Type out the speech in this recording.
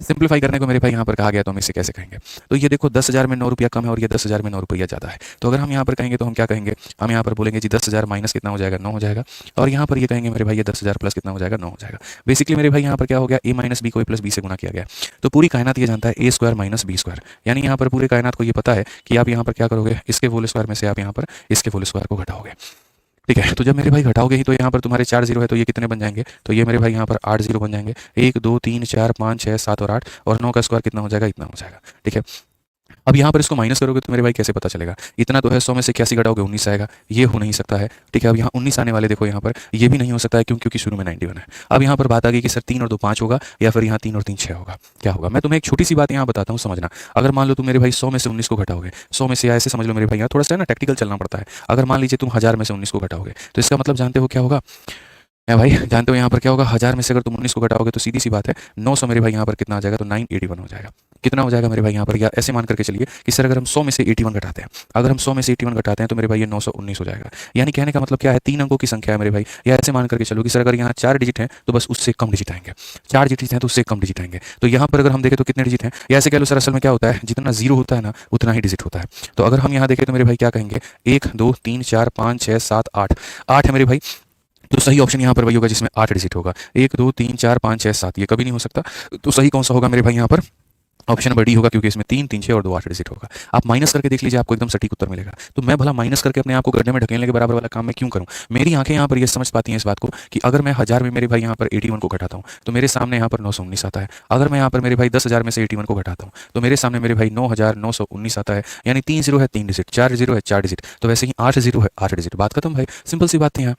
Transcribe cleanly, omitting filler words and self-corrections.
Simplify करने को मेरे भाई यहाँ पर कहा गया, तो हम इसे कैसे कहेंगे? तो ये देखो 10,000 में 9 रुपया कम है और ये 10,000 में 9 रुपया ज़्यादा है। तो अगर हम यहाँ पर कहेंगे तो हम क्या कहेंगे? हम यहाँ पर बोलेंगे जी 10,000 माइनस कितना हो जाएगा? 9 हो जाएगा। और यहाँ पर ये कहेंगे मेरे भाई ये 10,000 प्लस कितना हो जाएगा? 9 हो जाएगा। बेसिकली मेरे भाई यहाँ पर क्या हो गया? ए माइनस बी को ए प्लस बी से गुना किया गया। तो पूरी कायनात ये जानता है ए स्क्वायर माइनस बी स्क्वायर, यानी यहाँ पर पूरे कायनात को ये पता है कि आप यहाँ पर क्या करोगे? इसके होल स्क्वायर में से आप यहाँ पर इसके होल स्क्वायर को घटाओगे। ठीक है, तो जब मेरे भाई घटाओगे ही तो यहाँ पर तुम्हारे 4 जीरो है, तो ये कितने बन जाएंगे? तो ये मेरे भाई यहाँ पर 8 जीरो बन जाएंगे। 1 2 3 4 5 6 7 और 8, और 9 का स्क्वायर कितना हो जाएगा? इतना हो जाएगा। ठीक है, अब यहाँ पर इसको माइनस करोगे तो मेरे भाई कैसे पता चलेगा? इतना तो है, 100 में से 81 घटाओगे 19 आएगा। ये हो नहीं सकता है। ठीक है, अब यहाँ 19 आने वाले देखो यहाँ पर, ये भी नहीं हो सकता है, क्यों? क्योंकि शुरू में 91 है। अब यहाँ पर बात आ गई कि सर 3 और 2 5 होगा, या फिर यहाँ 3 और 3 6 होगा। क्या होगा? मैं तुम्हें एक छोटी सी बात यहाँ बताता हूँ, समझना। अगर मान लो तुम मेरे भाई 100 में से 19 को घटाओगे, 100 में से, ऐसे समझ लो मेरे भाई, यहाँ थोड़ा सा ना टेक्निकल चलना पड़ता है। अगर मान लीजिए तुम 1000 में से 19 को घटाओगे, तो इसका मतलब जानते हो क्या होगा? मैं भाई जानते हो यहाँ पर क्या होगा? 1000 में से अगर तुम 19 को घटाओगे तो सीधी सी बात है 900 मेरे भाई यहाँ पर कितना आ जाएगा? तो 981 हो जाएगा। कितना हो जाएगा मेरे भाई यहाँ पर? या ऐसे मान करके चलिए कि सर अगर हम 100 में से 81 घटाते हैं, अगर हम 100 में से 81 घटाते हैं तो मेरे भाई ये 919 हो जाएगा। यानी कहने का मतलब क्या है? 3 अंकों की संख्या है मेरे भाई। या ऐसे मान करके चलो कि सर अगर यहाँ 4 डिजिट हैं तो बस उससे कम डिजिट आएंगे, 4 डिजिट हैं तो उससे कम डिजिट आएंगे। तो यहाँ पर अगर हम देखें तो कितने डिजिट हैं? या ऐसे कह लो सर, असल में क्या होता है, जितना जीरो होता है ना उतना ही डिजिट होता है। तो अगर हम यहाँ देखें तो मेरे भाई क्या कहेंगे? 1 2 3 4 5 6 7 8, 8 है मेरे भाई। तो सही ऑप्शन यहाँ पर वही होगा जिसमें 8 डिजिट होगा। 1 2 3 4 5 6 7, ये कभी नहीं हो सकता। तो सही कौन सा होगा मेरे भाई यहाँ पर? ऑप्शन नंबर डी होगा, क्योंकि इसमें 3 3 6 और 2 8 डिजिट होगा। आप माइनस करके देख लीजिए, आपको एकदम सटीक उत्तर मिलेगा। तो मैं भला माइनस करके अपने आप को गड्ढे में ढकेलने के बराबर वाला काम मैं क्यों करूं? मेरी आंखें यहाँ पर ये समझ पाती हैं इस बात को कि अगर मैं 1000 में मेरे भाई यहाँ पर 81 को घटाता हूँ तो मेरे सामने यहाँ पर 919 आता है। अगर मैं यहाँ पर मेरे भाई 10,000 में से 81 को घटाता हूँ तो मेरे सामने मेरे भाई 9,919 आता है। यानी 3 जीरो है 3 डिजिट, 4 जीरो है 4 डिजिट, तो वैसे ही 8 जीरो है 8 डिजिट। बात खत्म भाई, सिंपल सी बात है यहाँ।